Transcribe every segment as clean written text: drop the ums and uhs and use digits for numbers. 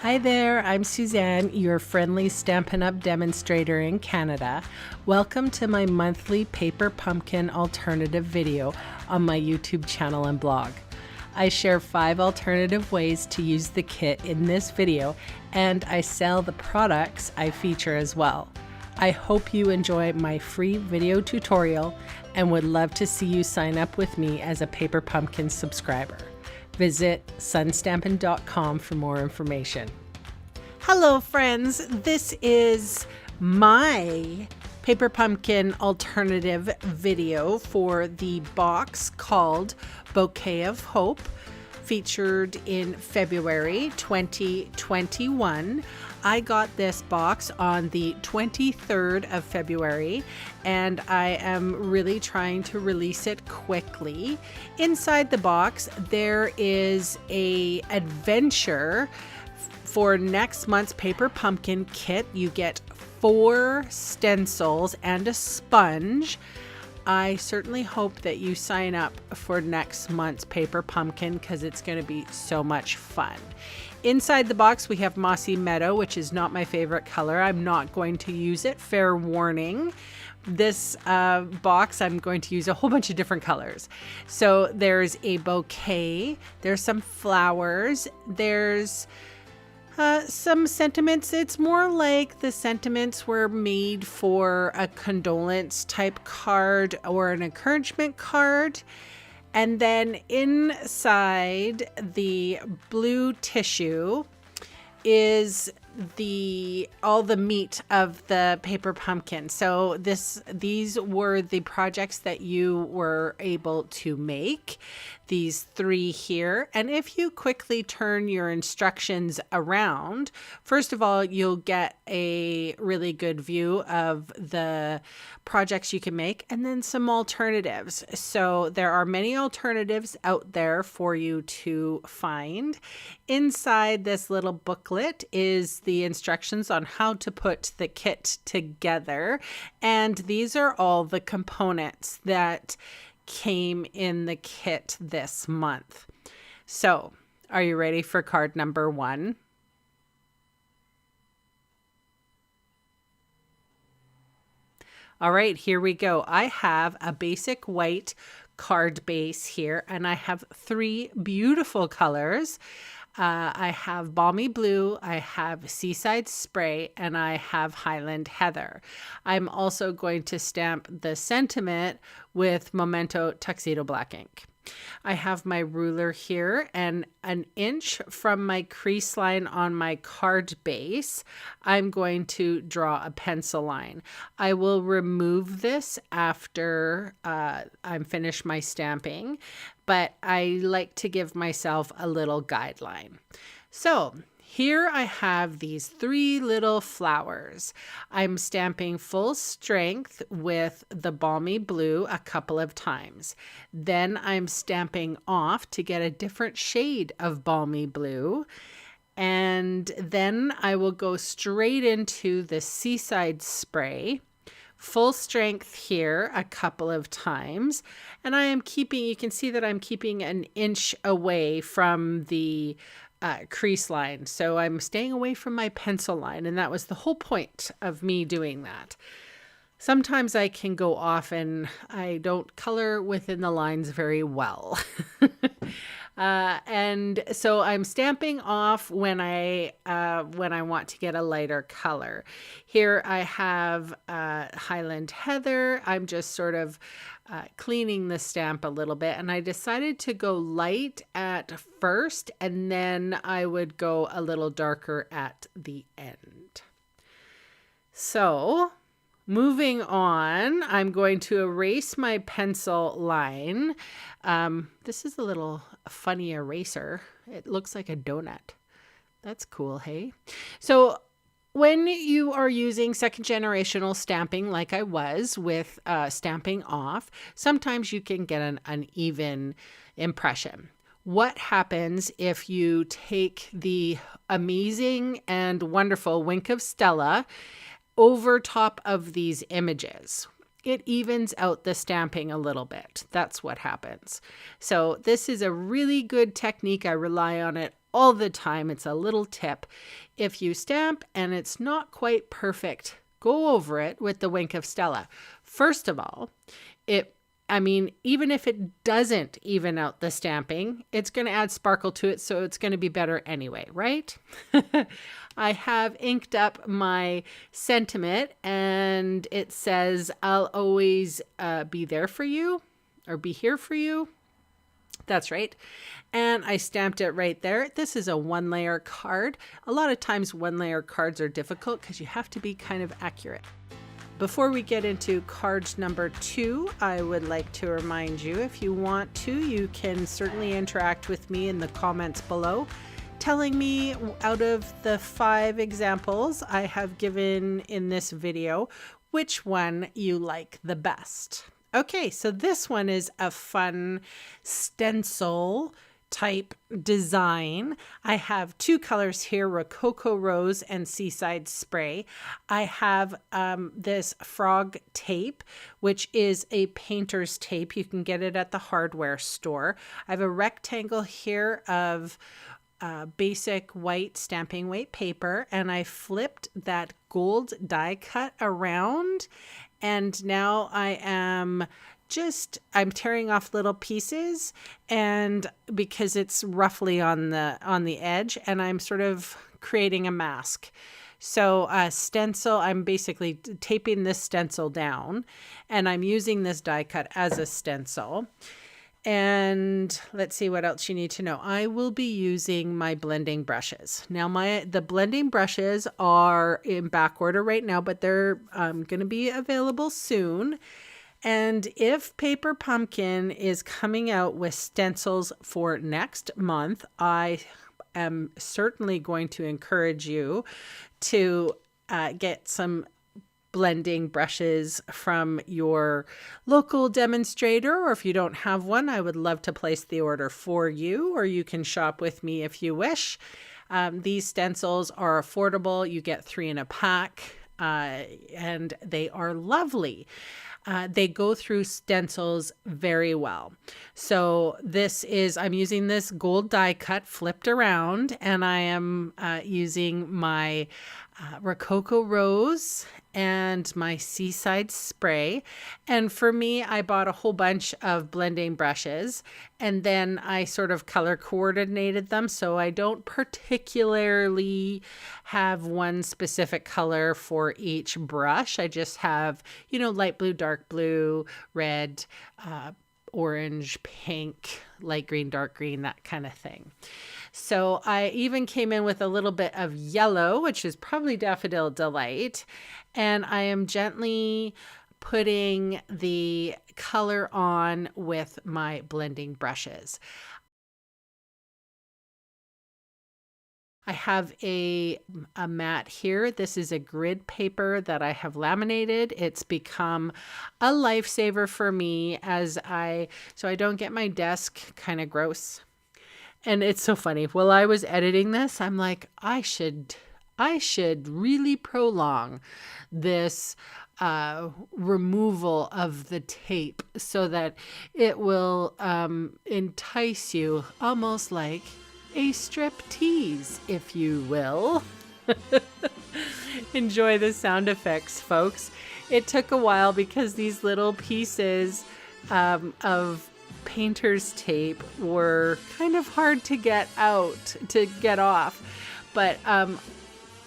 Hi there, I'm Suzanne, your friendly Stampin' Up demonstrator in Canada. Welcome to my monthly paper pumpkin alternative video on my YouTube channel and blog. I share 5 alternative ways to use the kit in this video, and I sell the products I feature as well. I hope you enjoy my free video tutorial and would love to see you sign up with me as a paper pumpkin subscriber. Visit sunstampin.com for more information. Hello friends, this is my paper pumpkin alternative video for the box called Bouquet of Hope, featured in February 2021. I got this box on the 23rd of February, and I am really trying to release it quickly. Inside the box, there is an adventure for next month's paper pumpkin kit. You get 4 stencils and a sponge. I certainly hope that you sign up for next month's paper pumpkin because it's going to be so much fun. Inside the box we have Mossy Meadow, which is not my favorite color. I'm not going to use it, fair warning. This box I'm going to use a whole bunch of different colors. So there's a bouquet, there's some flowers, there's some sentiments. It's more like the sentiments were made for a condolence type card or an encouragement card. And then inside the blue tissue is all the meat of the paper pumpkin. So these were the projects that you were able to make, these 3 here. And if you quickly turn your instructions around, first of all, you'll get a really good view of the projects you can make, and then some alternatives. So there are many alternatives out there for you to find. Inside this little booklet is the instructions on how to put the kit together, and these are all the components that came in the kit this month. So, are you ready for card number 1? All right, here we go. I have a basic white card base here, and I have 3 beautiful colors. I have Balmy Blue, I have Seaside Spray, and I have Highland Heather. I'm also going to stamp the sentiment with Memento Tuxedo Black ink. I have my ruler here, and 1 inch from my crease line on my card base, I'm going to draw a pencil line. I will remove this after I'm finished my stamping, but I like to give myself a little guideline. So here I have these 3 little flowers. I'm stamping full strength with the Balmy Blue a couple of times. Then I'm stamping off to get a different shade of Balmy Blue. And then I will go straight into the Seaside Spray. Full strength here a couple of times. And I am keeping, you can see that I'm keeping 1 inch away from the crease line. So I'm staying away from my pencil line, and that was the whole point of me doing that. Sometimes I can go off and I don't color within the lines very well. And so I'm stamping off when I want to get a lighter color. Here I have Highland Heather. I'm just sort of cleaning the stamp a little bit, and I decided to go light at first, and then I would go a little darker at the end. So moving on, I'm going to erase my pencil line. This is a little funny eraser. It looks like a donut. That's cool, hey? So when you are using second generational stamping like I was with stamping off, sometimes you can get an uneven impression. What happens if you take the amazing and wonderful Wink of Stella over top of these images? It evens out the stamping a little bit. That's what happens. So this is a really good technique. I rely on it all the time. It's a little tip. If you stamp and it's not quite perfect, go over it with the Wink of Stella. First of all, even if it doesn't even out the stamping, it's going to add sparkle to it, so it's going to be better anyway, right? I have inked up my sentiment, and it says, I'll always be there for you, or be here for you. That's right. And I stamped it right there. This is a 1-layer card. A lot of times 1-layer cards are difficult because you have to be kind of accurate. Before we get into card number 2, I would like to remind you, if you want to, you can certainly interact with me in the comments below, telling me out of the 5 examples I have given in this video, which one you like the best. Okay, so this one is a fun stencil type design. I have 2 colors here, Rococo Rose and Seaside Spray. I have this frog tape, which is a painter's tape. You can get it at the hardware store. I have a rectangle here of basic white stamping weight paper, and I flipped that gold die cut around, and now I'm tearing off little pieces, and because it's roughly on the edge, and I'm sort of creating a mask. So stencil, I'm basically taping this stencil down, and I'm using this die cut as a stencil. And let's see what else you need to know. I will be using my blending brushes. Now the blending brushes are in back order right now, but they're going to be available soon. And if Paper Pumpkin is coming out with stencils for next month, I am certainly going to encourage you to get some blending brushes from your local demonstrator, or if you don't have one, I would love to place the order for you, or you can shop with me if you wish. These stencils are affordable. You get 3 in a pack, and they are lovely. They go through stencils very well. So I'm using this gold die cut flipped around, and I am using my Rococo Rose and my Seaside Spray. And for me, I bought a whole bunch of blending brushes, and then I sort of color coordinated them. So I don't particularly have one specific color for each brush. I just have, light blue, dark blue, red, orange, pink, light green, dark green, that kind of thing. So I even came in with a little bit of yellow, which is probably Daffodil Delight. And I am gently putting the color on with my blending brushes. I have a mat here. This is a grid paper that I have laminated. It's become a lifesaver for me so I don't get my desk kind of gross. And it's so funny. While I was editing this, I'm like, I should really prolong this removal of the tape so that it will entice you, almost like a strip tease, if you will. Enjoy the sound effects, folks. It took a while because these little pieces of painter's tape were kind of hard to get off, but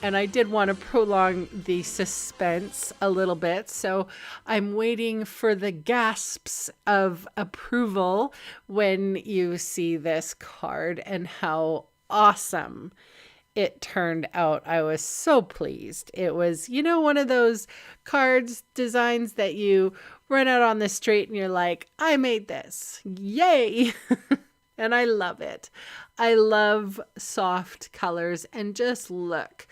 and I did want to prolong the suspense a little bit, so I'm waiting for the gasps of approval when you see this card and how awesome it turned out. I was so pleased. It was, one of those cards designs that you run out on the street and you're like, I made this. Yay! And I love it. I love soft colors, and just look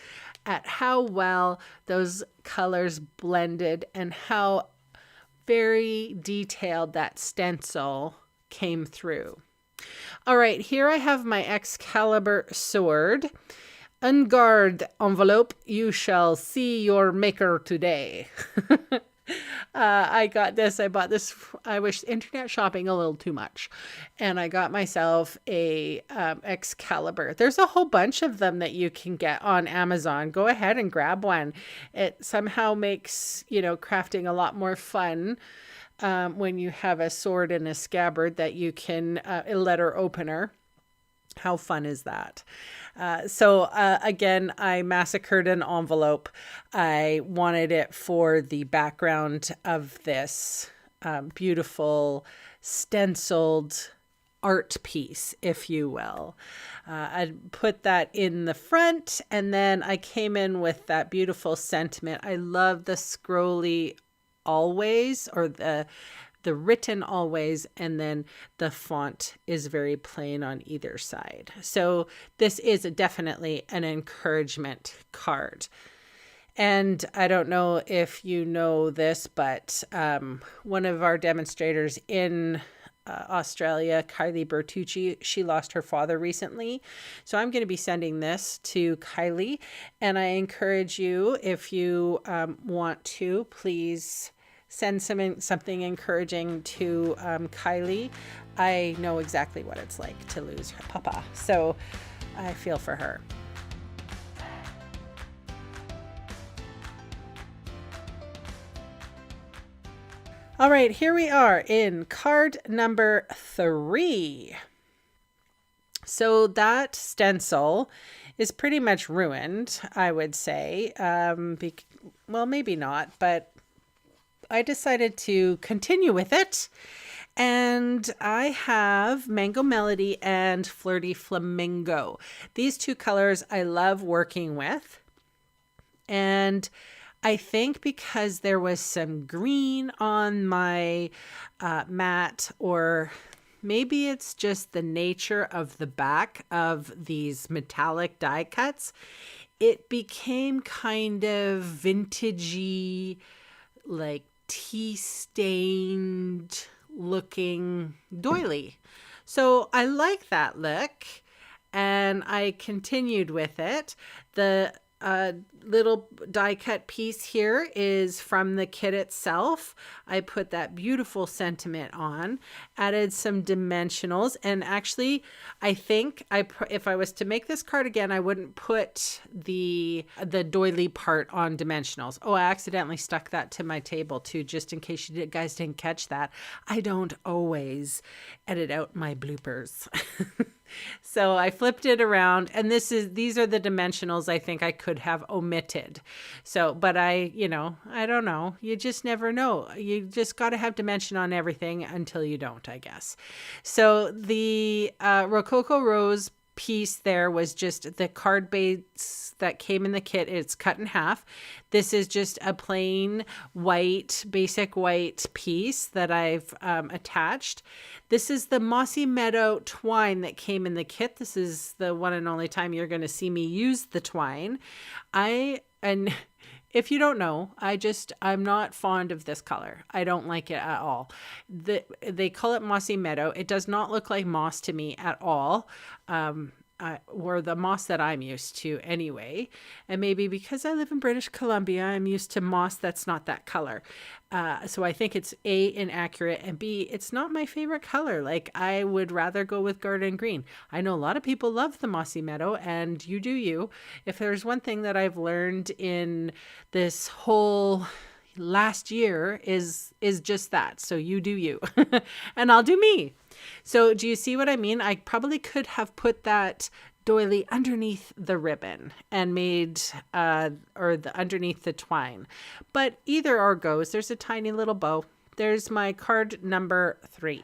at how well those colors blended and how very detailed that stencil came through. All right, here I have my Excalibur sword. Unguard envelope, you shall see your maker today. I got this. I bought this. I was internet shopping a little too much, and I got myself a Excalibur. There's a whole bunch of them that you can get on Amazon. Go ahead and grab one. It somehow makes, you know, crafting a lot more fun when you have a sword and a scabbard that you can a letter opener. How fun is that? So again, I massacred an envelope. I wanted it for the background of this beautiful stenciled art piece, if you will. I put that in the front, and then I came in with that beautiful sentiment. I love the scrolly always, or the written always, and then the font is very plain on either side. So this is definitely an encouragement card. And I don't know if you know this, but one of our demonstrators in Australia, Kylie Bertucci, she lost her father recently. So I'm going to be sending this to Kylie, and I encourage you, if you want to, please send something encouraging to Kylie. I know exactly what it's like to lose her papa, so I feel for her. All right, here we are in card number 3. So that stencil is pretty much ruined, I would say. Well, maybe not, but I decided to continue with it. And I have Mango Melody and Flirty Flamingo. These two colors I love working with. And I think because there was some green on my mat, or maybe it's just the nature of the back of these metallic die cuts, it became kind of vintagey, like tea-stained looking doily. So I like that look, and I continued with it. The little die cut piece here is from the kit itself. I put that beautiful sentiment on, added some dimensionals, and actually I think if I was to make this card again, I wouldn't put the doily part on dimensionals. Oh, I accidentally stuck that to my table too, just in case you guys didn't catch that. I don't always edit out my bloopers. So I flipped it around, and these are the dimensionals I think I could have omitted. So, but I don't know. You just never know. You just got to have dimension on everything until you don't, I guess. So the Rococo Rose piece there was just the card base that came in the kit. It's cut in half. This is just a plain white, basic white piece that I've attached. This is the Mossy Meadow twine that came in the kit. This is the one and only time you're going to see me use the twine. And if you don't know, I'm not fond of this color. I don't like it at all. They call it Mossy Meadow. It does not look like moss to me at all. Or the moss that I'm used to anyway. And maybe because I live in British Columbia, I'm used to moss that's not that color. So I think it's A, inaccurate, and B, it's not my favorite color. Like, I would rather go with garden green. I know a lot of people love the Mossy Meadow, and you do you. If there's one thing that I've learned in this whole last year is just that. So you do you, and I'll do me. So do you see what I mean? I probably could have put that doily underneath the ribbon and made underneath the twine, but either or goes. There's a tiny little bow. There's my card number 3.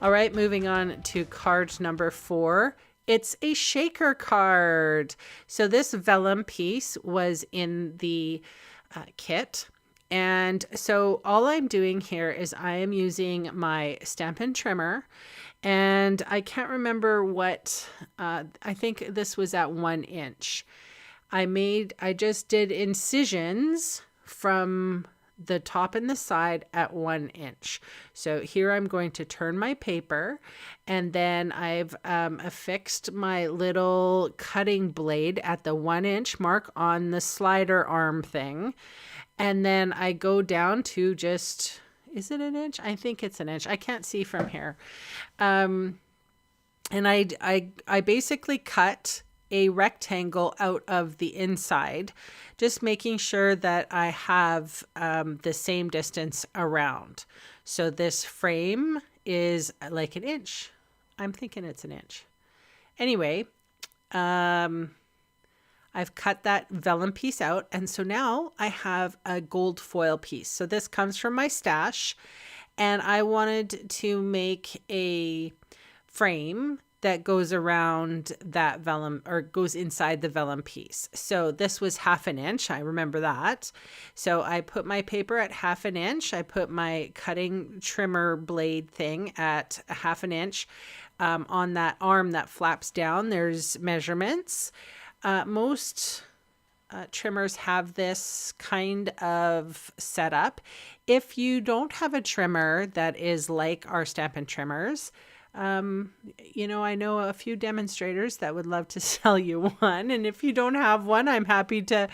All right, moving on to card number 4. It's a shaker card. So this vellum piece was in the kit. And so all I'm doing here is I am using my Stampin' trimmer. And I can't remember what, I think this was at 1 inch. I just did incisions from the top and the side at 1 inch. So here I'm going to turn my paper, and then I've affixed my little cutting blade at the 1 inch mark on the slider arm thing. And then I go down to just, is it an inch? I think it's an inch. I can't see from here. And I basically cut a rectangle out of the inside, just making sure that I have the same distance around. So this frame is like an inch. I'm thinking it's an inch. Anyway, I've cut that vellum piece out, and so now I have a gold foil piece. So this comes from my stash, and I wanted to make a frame that goes around that vellum, or goes inside the vellum piece. So this was 1/2 inch. I remember that. So I put my paper at 1/2 inch. I put my cutting trimmer blade thing at 1/2 inch. On that arm that flaps down, there's measurements. Most trimmers have this kind of setup. If you don't have a trimmer that is like our Stampin' trimmers, you know, I know a few demonstrators that would love to sell you one. And if you don't have one, I'm happy to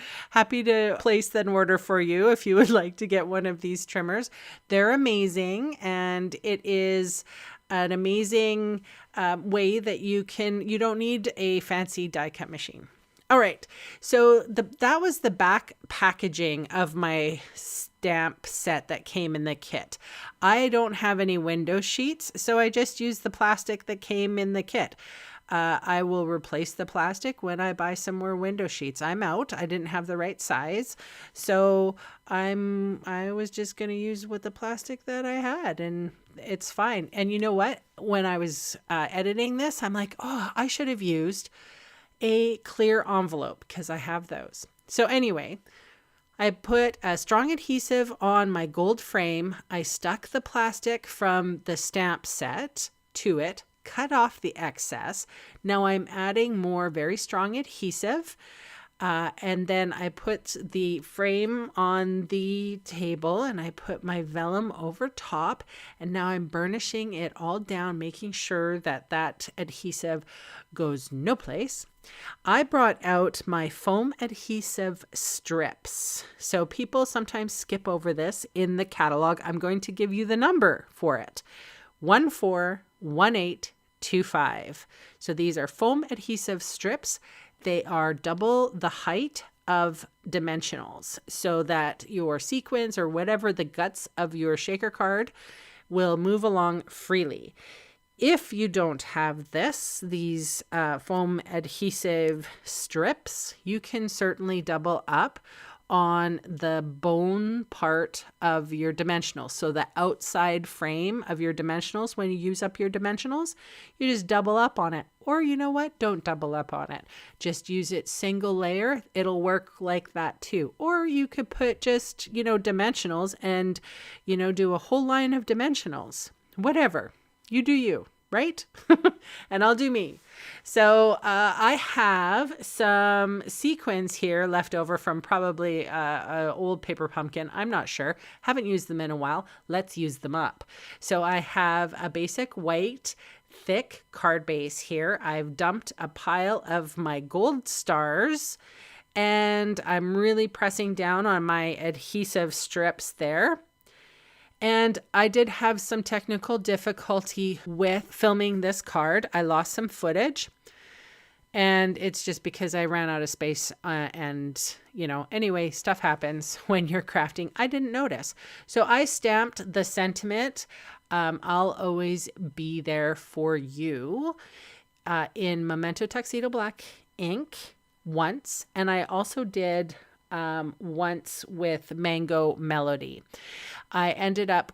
place an order for you if you would like to get one of these trimmers. They're amazing, and it is an amazing way that you don't need a fancy die cut machine. All right, so that was the back packaging of my stamp set that came in the kit. I don't have any window sheets, so I just used the plastic that came in the kit. I will replace the plastic when I buy some more window sheets. I'm out. I didn't have the right size, so I was just going to use with the plastic that I had, and it's fine. And you know what? When I was editing this, I'm like, oh, I should have used a clear envelope, because I have those. So anyway, I put a strong adhesive on my gold frame. I stuck the plastic from the stamp set to it, cut off the excess. Now I'm adding more very strong adhesive. And then I put the frame on the table, and I put my vellum over top, and now I'm burnishing it all down, making sure that that adhesive goes no place. I brought out my foam adhesive strips. So people sometimes skip over this in the catalog. I'm going to give you the number for it. 141825. So these are foam adhesive strips. They are double the height of dimensionals, so that your sequins or whatever the guts of your shaker card will move along freely. If you don't have these foam adhesive strips, you can certainly double up on the bone part of your dimensionals. So the outside frame of your dimensionals, when you use up your dimensionals, you just double up on it. Or you know what? Don't double up on it. Just use it single layer. It'll work like that too. Or you could put just, dimensionals and, do a whole line of dimensionals. Whatever. You do you, right? And I'll do me. So I have some sequins here left over from probably an old paper pumpkin. I'm not sure. Haven't used them in a while. Let's use them up. So I have a basic white thick card base here. I've dumped a pile of my gold stars, and I'm really pressing down on my adhesive strips there. And I did have some technical difficulty with filming this card. I lost some footage, and it's just because I ran out of space anyway, stuff happens when you're crafting. I didn't notice. So I stamped the sentiment, I'll always be there for you, in Memento Tuxedo Black ink once. And I also did once with Mango Melody. I ended up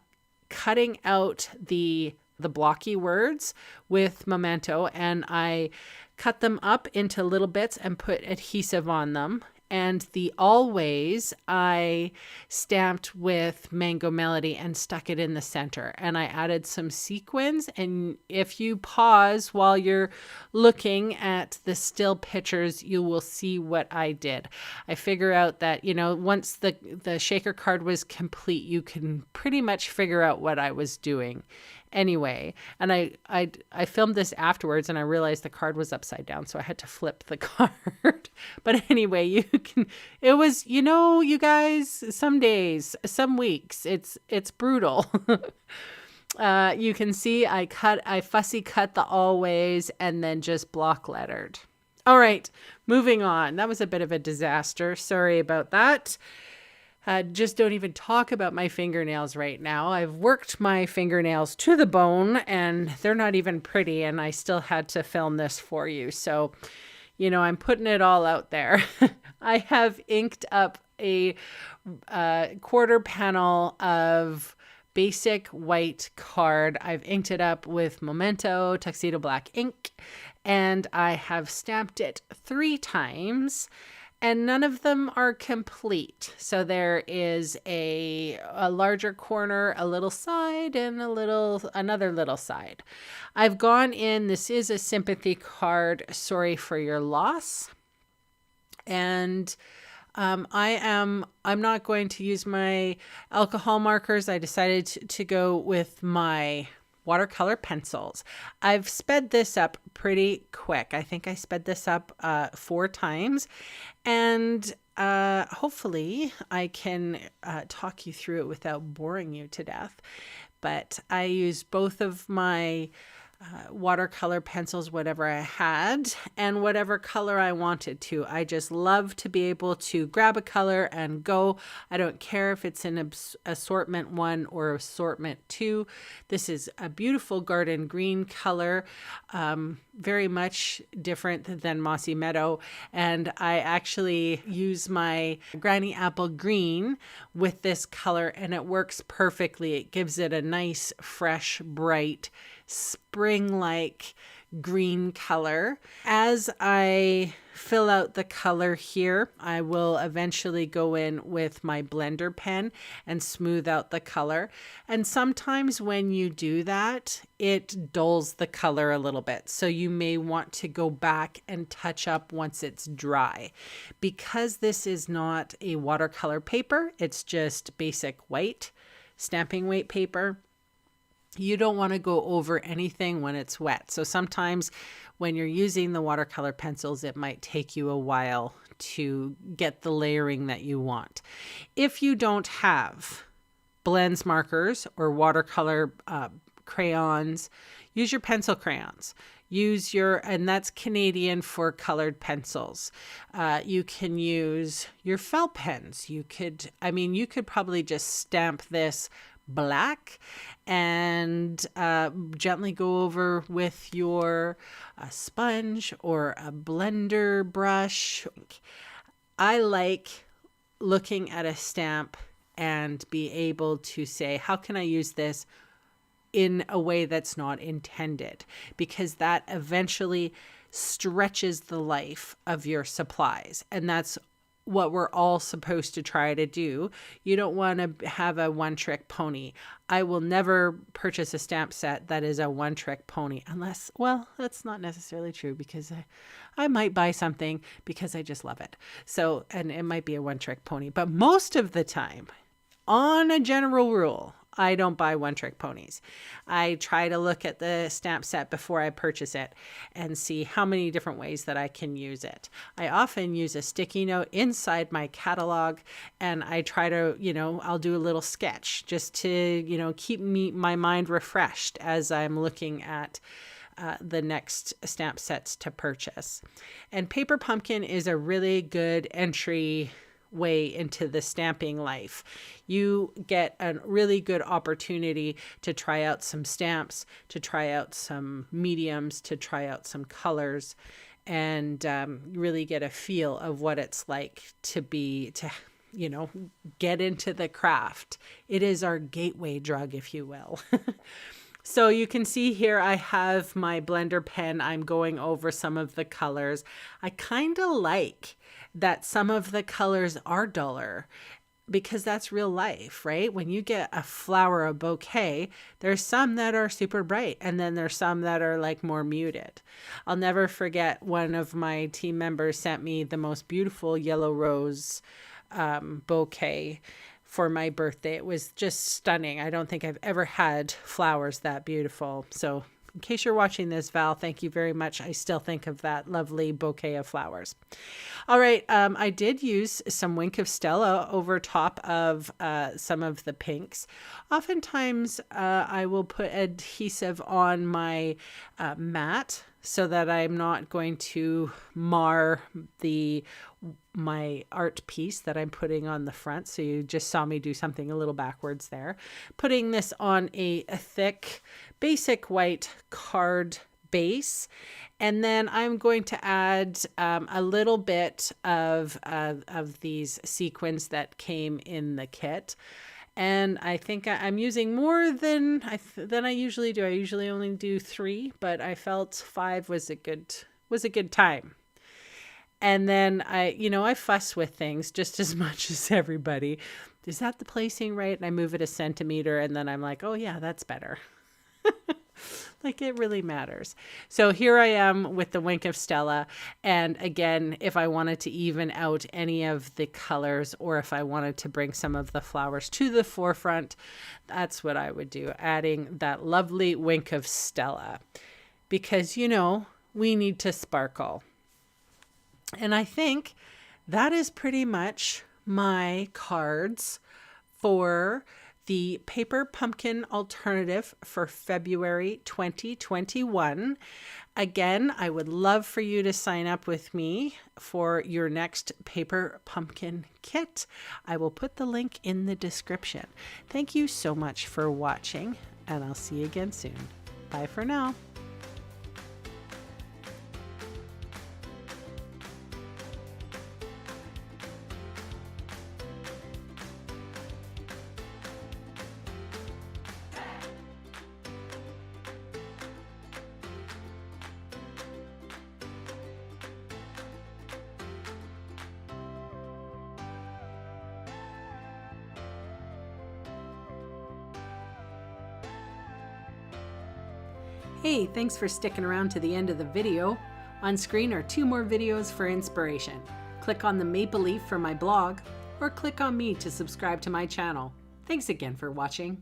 cutting out the blocky words with Memento, and I cut them up into little bits and put adhesive on them. And the always I stamped with Mango Melody and stuck it in the center. And I added some sequins. And if you pause while you're looking at the still pictures, you will see what I did. I figure out that, you know, once the shaker card was complete, you can pretty much figure out what I was doing anyway. And I filmed this afterwards and I realized the card was upside down, so I had to flip the card. But anyway, it was, you know, you guys, some days, some weeks, it's brutal. You can see I fussy cut the always and then just block lettered. All right, moving on. That was a bit of a disaster. Sorry about that. Just don't even talk about my fingernails right now. I've worked my fingernails to the bone and they're not even pretty, and I still had to film this for you. So, you know, I'm putting it all out there. I have inked up a quarter panel of basic white card. I've inked it up with Memento Tuxedo Black ink, and I have stamped it 3 times. And none of them are complete. So there is a larger corner, a little side, and another little side. I've gone in, this is a sympathy card, sorry for your loss. And I'm not going to use my alcohol markers. I decided to go with my watercolor pencils. I've sped this up pretty quick. I think I sped this up 4 times, and hopefully I can talk you through it without boring you to death. But I used both of my watercolor pencils, whatever I had, and whatever color I wanted to. I just love to be able to grab a color and go. I don't care if it's an assortment 1 or assortment 2. This is a beautiful garden green color, very much different than Mossy Meadow. And I actually use my Granny Apple Green with this color, and it works perfectly. It gives it a nice, fresh, bright, spring-like green color. As I fill out the color here, I will eventually go in with my blender pen and smooth out the color. And sometimes when you do that, it dulls the color a little bit. So you may want to go back and touch up once it's dry. Because this is not a watercolor paper, it's just basic white stamping weight paper. You don't want to go over anything when it's wet. So sometimes when you're using the watercolor pencils, it might take you a while to get the layering that you want. If you don't have blends markers or watercolor crayons, use your pencil crayons. And that's Canadian for colored pencils. You can use your felt pens. You could probably just stamp this black and gently go over with your sponge or a blender brush. I like looking at a stamp and be able to say, how can I use this in a way that's not intended? Because that eventually stretches the life of your supplies. And that's what we're all supposed to try to do. You don't want to have a one-trick pony. I will never purchase a stamp set that is a one-trick pony unless, well, that's not necessarily true, because I might buy something because I just love it. So, and it might be a one-trick pony, but most of the time, on a general rule, I don't buy one-trick ponies. I try to look at the stamp set before I purchase it and see how many different ways that I can use it. I often use a sticky note inside my catalog, and I try to, I'll do a little sketch just to, keep my mind refreshed as I'm looking at the next stamp sets to purchase. And Paper Pumpkin is a really good entry way into the stamping life. You get a really good opportunity to try out some stamps, to try out some mediums, to try out some colors, and really get a feel of what it's like to get into the craft. It is our gateway drug, if you will. So you can see here I have my blender pen. I'm going over some of the colors. I kind of like that some of the colors are duller, because that's real life, right? When you get a flower, a bouquet, there's some that are super bright, and then there's some that are like more muted. I'll never forget, one of my team members sent me the most beautiful yellow rose bouquet for my birthday. It was just stunning. I don't think I've ever had flowers that beautiful. So in case you're watching this, Val, thank you very much. I still think of that lovely bouquet of flowers. All right, I did use some Wink of Stella over top of some of the pinks. Oftentimes, I will put adhesive on my mat so that I'm not going to mar my art piece that I'm putting on the front. So you just saw me do something a little backwards there. Putting this on a thick, basic white card base. And then I'm going to add a little bit of these sequins that came in the kit. And I think I'm using more than I usually do. I usually only do 3, but I felt 5 was a good time. And then I fuss with things just as much as everybody. Is that the placing right? And I move it a centimeter, and then I'm like, oh yeah, that's better. Like, it really matters. So here I am with the Wink of Stella. And again, if I wanted to even out any of the colors, or if I wanted to bring some of the flowers to the forefront, that's what I would do, adding that lovely Wink of Stella. Because, we need to sparkle. And I think that is pretty much my cards for the Paper Pumpkin Alternative for February 2021. Again, I would love for you to sign up with me for your next Paper Pumpkin kit. I will put the link in the description. Thank you so much for watching, and I'll see you again soon. Bye for now. Hey, thanks for sticking around to the end of the video. On screen are 2 more videos for inspiration. Click on the maple leaf for my blog, or click on me to subscribe to my channel. Thanks again for watching.